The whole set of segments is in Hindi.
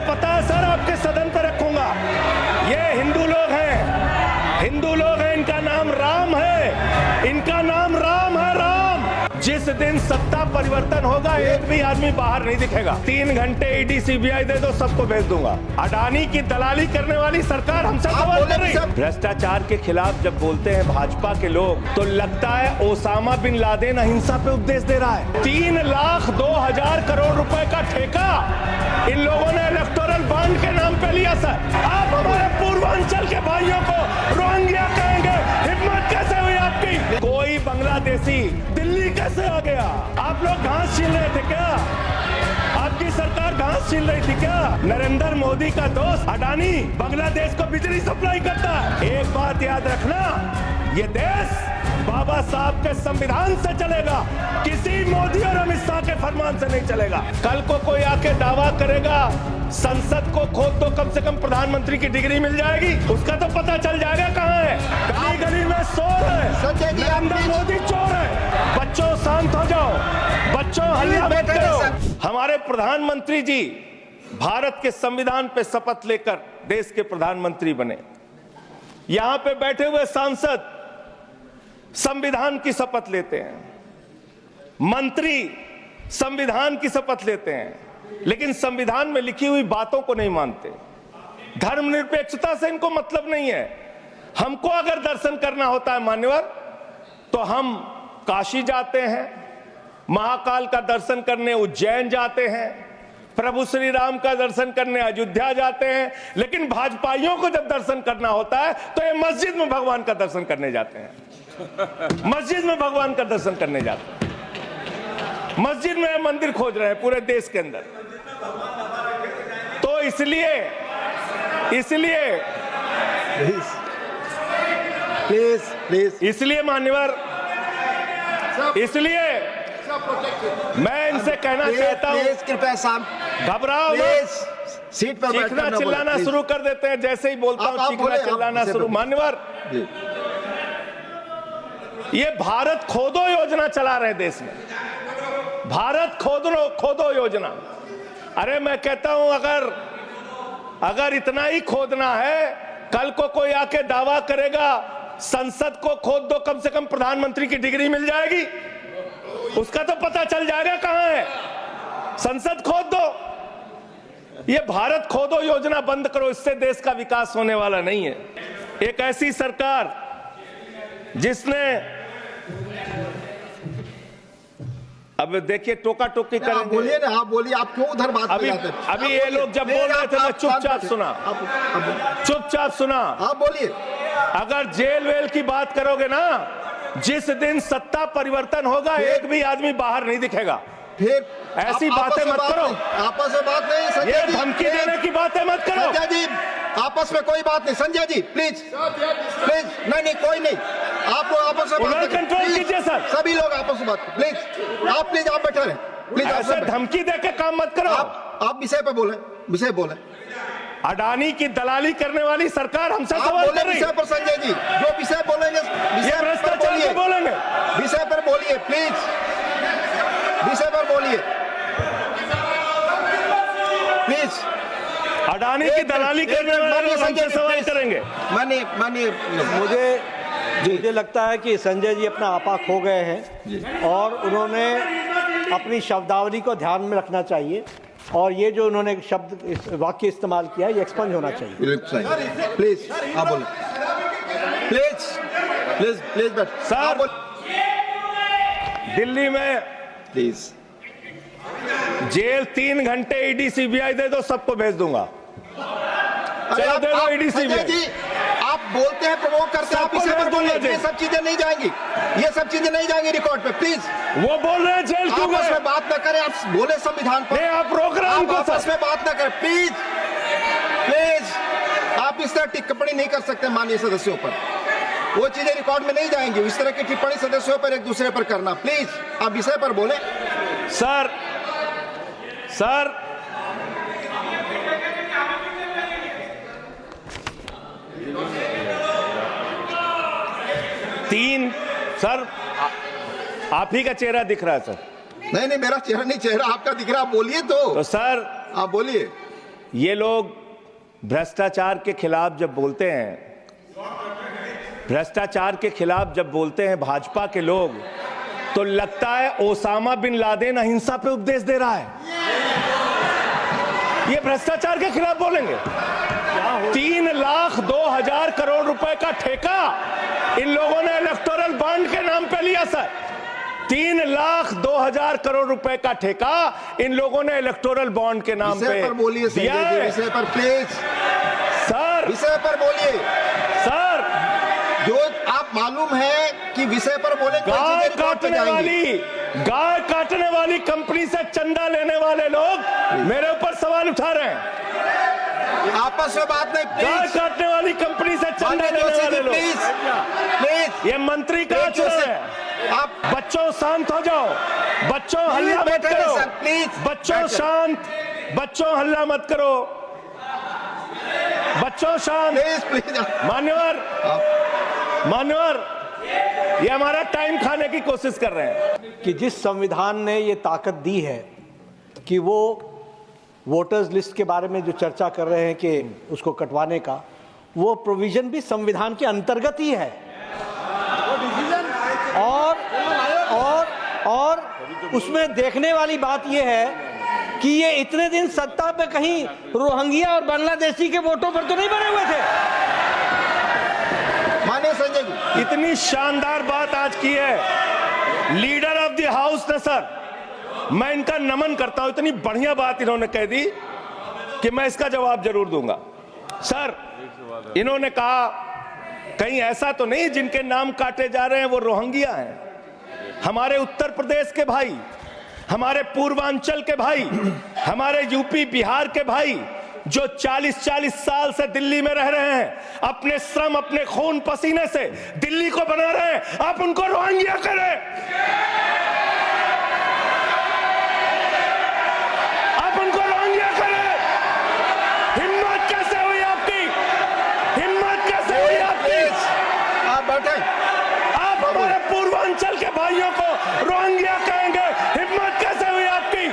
पता है सर, आपके सदन पर रखूंगा। ये हिंदू लोग हैं, इनका नाम राम है, इनका नाम राम है, राम। जिस दिन सत्ता परिवर्तन होगा एक भी आदमी बाहर नहीं दिखेगा। 3 घंटे ईडी सीबीआई दे दो, सबको भेज दूंगा। अडानी की दलाली करने वाली सरकार हमसे सवाल कर रही है। भ्रष्टाचार के खिलाफ जब बोलते हैं भाजपा के लोग तो लगता है ओसामा बिन लादेन अहिंसा पे उपदेश दे रहा है। 3,02,000 करोड़ रुपए का ठेका इन लोगों ने इलेक्टोरल बॉन्ड के नाम पे लिया। सर, आप हमारे पूर्वांचल के भाइयों को रोहिंग्या कहेंगे, हिम्मत कैसे हुई आपकी? कोई बांग्लादेशी दिल्ली कैसे आ गया? आप लोग घास छील रहे थे क्या? आपकी सरकार घास छील रही थी क्या? नरेंद्र मोदी का दोस्त अडानी बांग्लादेश को बिजली सप्लाई करता है। एक बात याद रखना, ये देश बाबा साहब के संविधान से चलेगा, किसी मोदी और अमित शाह के फरमान से नहीं चलेगा। कल को कोई आके दावा करेगा संसद को खोद दो, कम से कम प्रधानमंत्री की डिग्री मिल जाएगी, उसका तो पता चल जाएगा कहाँ है। गली गली में शोर है, नरेंद्र मोदी चोर है। बच्चों शांत हो जाओ, बच्चों हल्ला मत करो। हमारे प्रधानमंत्री जी भारत के संविधान पे शपथ लेकर देश के प्रधानमंत्री बने। यहां पे बैठे हुए सांसद संविधान की शपथ लेते हैं, मंत्री संविधान की शपथ लेते हैं, लेकिन संविधान में लिखी हुई बातों को नहीं मानते। धर्मनिरपेक्षता से इनको मतलब नहीं है। हमको अगर दर्शन करना होता है मान्यवर, तो हम काशी जाते हैं, महाकाल का दर्शन करने उज्जैन जाते हैं, प्रभु श्री राम का दर्शन करने अयोध्या जाते हैं। लेकिन भाजपाइयों को जब दर्शन करना होता है तो ये मस्जिद में भगवान का दर्शन करने जाते हैं। मस्जिद में भगवान का दर्शन करने जाते हैं, मस्जिद में मंदिर खोज रहे हैं पूरे देश के अंदर। तो इसलिए इसलिए मान्यवर, इसलिए मैं इनसे कहना चाहता हूं, घबराओ मत। सीट पर चीखना चिल्लाना शुरू कर देते हैं, जैसे ही बोलता हूं चीखना चिल्लाना शुरू। मान्यवर, ये भारत खोदो योजना चला रहे देश में, भारत खोदो योजना। अरे मैं कहता हूं, अगर इतना ही खोदना है, कल को कोई आके दावा करेगा संसद को खोद दो, कम से कम प्रधानमंत्री की डिग्री मिल जाएगी, उसका तो पता चल जाएगा कहां है। संसद खोद दो। ये भारत खोदो योजना बंद करो, इससे देश का विकास होने वाला नहीं है। एक ऐसी सरकार जिसने, अब देखिए टोका टोकी करेंगे। बोलिए ना, आप बोलिए, आप क्यों उधर बात अभी ये लोग जब बोल रहे थे मैं चुपचाप सुना। आप बोलिए। अगर जेल वेल की बात करोगे ना, जिस दिन सत्ता परिवर्तन होगा एक भी आदमी बाहर नहीं दिखेगा। फिर ऐसी बातें मत करो, आपस में बात नहीं। संजय ये जी, धमकी देने की बातें मत करो। संजय जी, आपस में कोई बात नहीं। संजय जी प्लीज, नहीं कोई नहीं, आप लोग आपस में बात कंट्रोल कीजिए सर। सभी लोग आपस में बात, प्लीज आप बैठे रहे, प्लीज। ऐसे धमकी देकर काम मत करो। आप विषय पे बोले। अडानी की दलाली करने वाली सरकार हमसे सवाल कर रही है। विषय पर संजय जी जो विषय बोलेंगे, ये भ्रष्टाचार पे बोलेंगे, विषय पर बोलिए प्लीज, विषय पर बोलिए प्लीज। अडानी की दलाली करने वाले लोग हमसे सवाल करेंगे। मानिए, मुझे लगता है कि संजय जी अपना आपा खो गए हैं और उन्होंने अपनी शब्दावली को ध्यान में रखना चाहिए, और ये जो उन्होंने शब्द वाक्य इस्तेमाल किया ये एक्सपंज होना चाहिए। प्लीज आप बोलिए, प्लीज बैठ। सर, दिल्ली में प्लीज जेल 3 घंटे ईडी सीबीआई दे दो, सबको भेज दूंगा। चलो दे दो ईडी सीबीआई। आप बोलते हैं, प्रमोट करते हैं, आप इसे पर बोलिए। ये सब चीजें नहीं जाएंगी, रिकॉर्ड पे। प्लीज, वो बोल रहे हैं जेल क्यों गए? आपस में बात न करें, आप बोले संविधान पर। आप रोक रहे हैं, आपस में बात न करें प्लीज। आप इस तरह टिप्पणी नहीं कर सकते माननीय सदस्यों पर, वो चीजें रिकॉर्ड में नहीं जाएंगी। इस तरह की टिप्पणी सदस्यों पर एक दूसरे पर करना, प्लीज आप विषय पर बोले। सर 3 सर आप ही का चेहरा दिख रहा है सर। नहीं मेरा चेहरा नहीं, चेहरा आपका दिख रहा, आप बोलिए तो। सर आप बोलिए। ये लोग भ्रष्टाचार के खिलाफ जब बोलते हैं, भ्रष्टाचार के खिलाफ जब बोलते हैं भाजपा के लोग, तो लगता है ओसामा बिन लादेन अहिंसा पे उपदेश दे रहा है। ये भ्रष्टाचार के खिलाफ बोलेंगे। 3,02,000 करोड़ रुपए का ठेका इन लोगों ने इलेक्टोरल बॉन्ड के नाम पे लिया सर। 3,02,000 करोड़ रुपए का ठेका इन लोगों ने इलेक्टोरल बॉन्ड के नाम पे पर बोलिए दिया है। विषय पर प्लीज सर, विषय पर बोलिए सर, जो आप मालूम है कि विषय पर बोले गाय काटने वाली कंपनी से चंदा लेने वाले लोग मेरे ऊपर सवाल उठा रहे हैं। आपस में बात नहीं, गाय काटने वाली कंपनी से चंदा लेने वाले लोग, प्लीज ये मंत्री कहाँ चल रहे हैं? आप बच्चों शांत हो जाओ, बच्चों हल्ला मत करो, प्लीज बच्चों शांत, बच्चों हल्ला मत करो, बच्चों शांत। प्लीज मान्यवर, मान्यवर, ये हमारा टाइम खाने की कोशिश कर रहे हैं। कि जिस संविधान ने ये ताकत दी है कि वो वोटर्स लिस्ट के बारे में जो चर्चा कर रहे हैं कि उसको कटवाने का, वो प्रोविजन भी संविधान के अंतर्गत ही है। और उसमें देखने वाली बात ये है कि ये इतने दिन सत्ता पे कहीं रोहिंग्या और बांग्लादेशी के वोटों पर तो नहीं बने हुए थे। माने संजय जी, इतनी शानदार बात आज की है लीडर ऑफ द हाउस ने सर, मैं इनका नमन करता हूं। इतनी बढ़िया बात इन्होंने कह दी कि मैं इसका जवाब जरूर दूंगा। सर, इन्होंने कहा कहीं ऐसा तो नहीं जिनके नाम काटे जा रहे हैं वो रोहिंग्या हैं। हमारे उत्तर प्रदेश के भाई, हमारे पूर्वांचल के भाई, हमारे यूपी बिहार के भाई जो 40-40 साल से दिल्ली में रह रहे हैं, अपने श्रम, अपने खून पसीने से दिल्ली को बना रहे हैं, आप उनको रोहिंग्या करें, आप उनको रोहिंग्या करें। हिम्मत कैसे हुई आपकी? हिम्मत कैसे हुई आपकी? आप बैठे, आप हमारे पूर्वांचल के भाइयों को रोहिंग्या कहेंगे? हिम्मत कैसे हुई आपकी?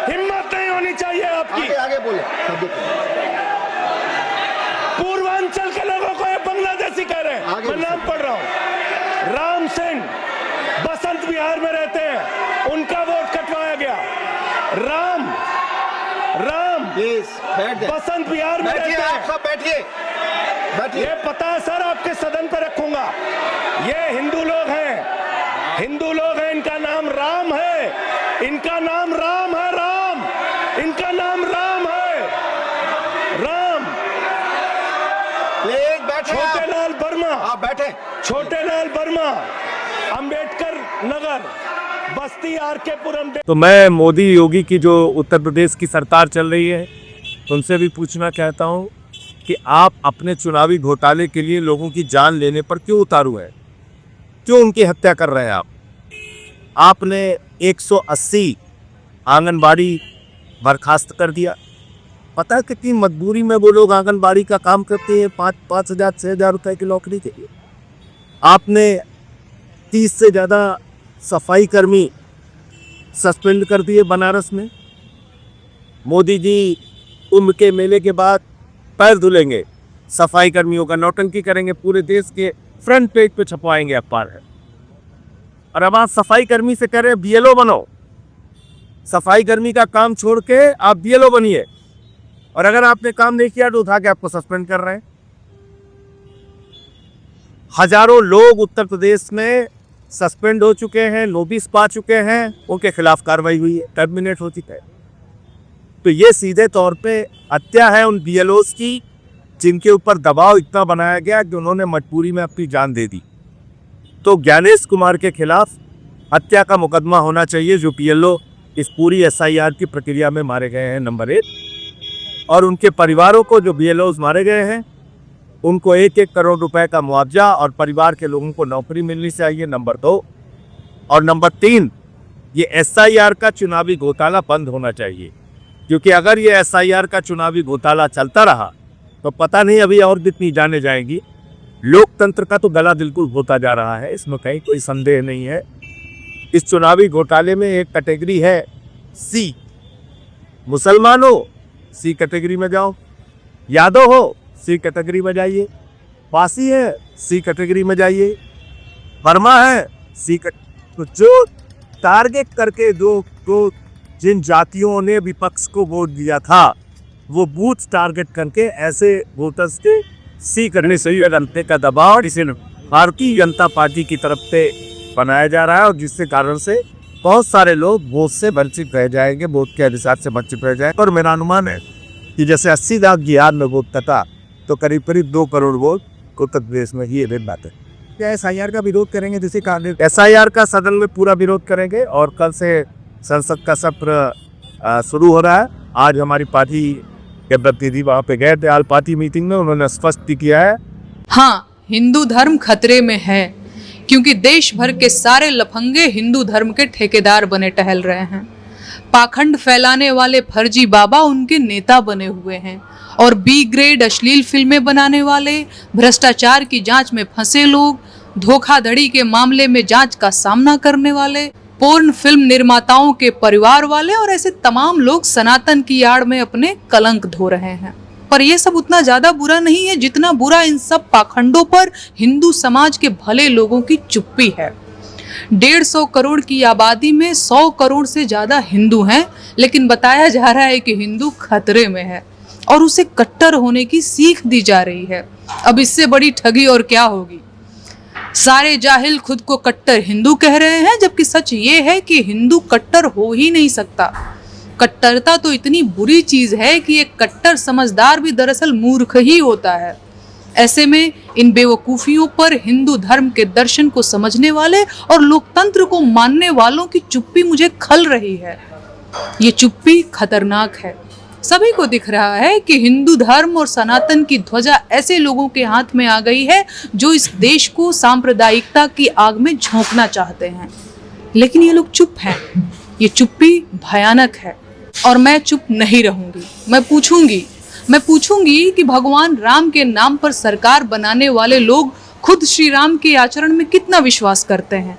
हिम्मत नहीं होनी चाहिए आपकी। आगे बोले। पूर्वांचल के लोगों को ये बांग्लादेशी कह रहे हैं। मैं नाम पढ़ रहा हूं, राम सिंह बसंत विहार में रहते हैं, उनका वोट कटवाया गया। राम प्लीज बैठ जाइए। बसंत विहार में रहते हैं। आप सब बैठिए, बैठिए। ये पता है सर, आपके सदन पे रखूंगा। ये हिंदू लोग हैं, हिंदू लोग हैं, इनका नाम राम है, इनका नाम राम है, राम, इनका नाम राम है, राम। प्लीज बैठे। छोटेलाल वर्मा, आप बैठे। छोटेलाल वर्मा, अंबेडकर नगर, बस्ती आरकेपुरम। तो मैं मोदी योगी की जो उत्तर प्रदेश की सरकार चल रही है उनसे भी पूछना चाहता हूं कि आप अपने चुनावी घोटाले के लिए लोगों की जान लेने पर क्यों उतारू हैं? क्यों उनकी हत्या कर रहे हैं आप? आपने 180 आंगनबाड़ी बर्खास्त कर दिया। पता है कितनी मजबूरी में वो लोग आंगनबाड़ी का काम करते हैं, 5,000 6,000 रुपए की नौकरी के लिए। आपने 30 से ज़्यादा सफाई कर्मी सस्पेंड कर दिए बनारस में। मोदी जी कुंभ के मेले के बाद पैर धुलेंगे, सफाई कर्मियों का नौटंकी करेंगे, पूरे देश के फ्रंट पेज पे छपवाएंगे अखबार है। और अब आप सफाई कर्मी से कह रहे हैं बीएलओ बनो। सफाई कर्मी का काम छोड़ के आप बीएलओ बनिए, और अगर आपने काम नहीं किया तो उठा के आपको सस्पेंड कर रहे हैं। हजारों लोग उत्तर प्रदेश में सस्पेंड हो चुके हैं, नोटिस पा चुके हैं, उनके खिलाफ कार्रवाई हुई है, टर्मिनेट हो चुका है। तो ये सीधे तौर पे हत्या है उन बीएलओस की जिनके ऊपर दबाव इतना बनाया गया कि उन्होंने मजबूरी में अपनी जान दे दी। तो ज्ञानेश कुमार के खिलाफ हत्या का मुकदमा होना चाहिए, जो बीएलओ इस पूरी एसआईआर की प्रक्रिया में मारे गए हैं, नंबर 1। और उनके परिवारों को, जो बीएलओस मारे गए हैं, उनको 1-1 करोड़ रुपए का मुआवजा और परिवार के लोगों को नौकरी मिलनी चाहिए, नंबर 2। और नंबर 3, ये एसआईआर का चुनावी घोटाला बंद होना चाहिए, क्योंकि अगर ये एसआईआर का चुनावी घोटाला चलता रहा तो पता नहीं अभी और कितनी जाने जाएंगी। लोकतंत्र का तो गला बिल्कुल होता जा रहा है, इसमें कहीं कोई संदेह नहीं है। इस चुनावी घोटाले में एक कैटेगरी है सी, मुसलमानों सी कैटेगरी में जाओ, यादव हो सी कैटेगरी में जाइए, पासी है सी कैटेगरी में जाइए, वर्मा है सी तो जो टारगेट करके जो जिन जातियों ने विपक्ष को वोट दिया था वो बूथ टारगेट करके ऐसे वोटर्स के सी करने से जनता का दबाव इसे भारतीय जनता पार्टी की तरफ से बनाया जा रहा है, और जिसके कारण से बहुत सारे लोग वोट से वंचित रह जाएंगे, वोट के अधिकार से वंचित रह जाएंगे। और मेरा अनुमान है कि जैसे 80 लाख बिहार में वोट था तो करीब करीब 2 करोड़ वोट उत्तर प्रदेश में ही ये बात है। क्या SIR का विरोध करेंगे? जिसके कारण SIR का सदन में पूरा विरोध करेंगे और कल से संसद का सत्र शुरू हो रहा है। आज हमारी पार्टी के प्रतिनिधि वहाँ पे गए थे, आज पार्टी मीटिंग में उन्होंने स्पष्ट किया है हाँ, हिंदू धर्म खतरे में है क्योंकि देश भर के सारे लफंगे हिंदू धर्म के ठेकेदार बने टहल रहे हैं। पाखंड फैलाने वाले फर्जी बाबा उनके नेता बने हुए हैं और B ग्रेड अश्लील फिल्में बनाने वाले, भ्रष्टाचार की जांच में फंसे लोग, धोखाधड़ी के मामले में जांच का सामना करने वाले, पोर्न फिल्म निर्माताओं के परिवार वाले और ऐसे तमाम लोग सनातन की आड़ में अपने कलंक धो रहे हैं। पर यह सब उतना ज्यादा बुरा नहीं है जितना बुरा इन सब पाखंडों पर हिंदू समाज के भले लोगों की चुप्पी है। 150 करोड़ की आबादी में 100 करोड़ से ज्यादा हिंदू हैं, लेकिन बताया जा रहा है कि हिंदू खतरे में है और उसे कट्टर होने की सीख दी जा रही है। अब इससे बड़ी ठगी और क्या होगी। सारे जाहिल खुद को कट्टर हिंदू कह रहे हैं, जबकि सच ये है कि हिंदू कट्टर हो ही नहीं सकता। कट्टरता तो इतनी बुरी चीज है कि एक कट्टर समझदार भी दरअसल मूर्ख ही होता है। ऐसे में इन बेवकूफियों पर हिंदू धर्म के दर्शन को समझने वाले और लोकतंत्र को मानने वालों की चुप्पी मुझे खल रही है। ये चुप्पी खतरनाक है। सभी को दिख रहा है कि हिंदू धर्म और सनातन की ध्वजा ऐसे लोगों के हाथ में आ गई है जो इस देश को सांप्रदायिकता की आग में झोंकना चाहते हैं, लेकिन ये लोग चुप हैं। ये चुप्पी भयानक है और मैं चुप नहीं रहूंगी। मैं पूछूंगी कि भगवान राम के नाम पर सरकार बनाने वाले लोग खुद श्री राम के आचरण में कितना विश्वास करते हैं।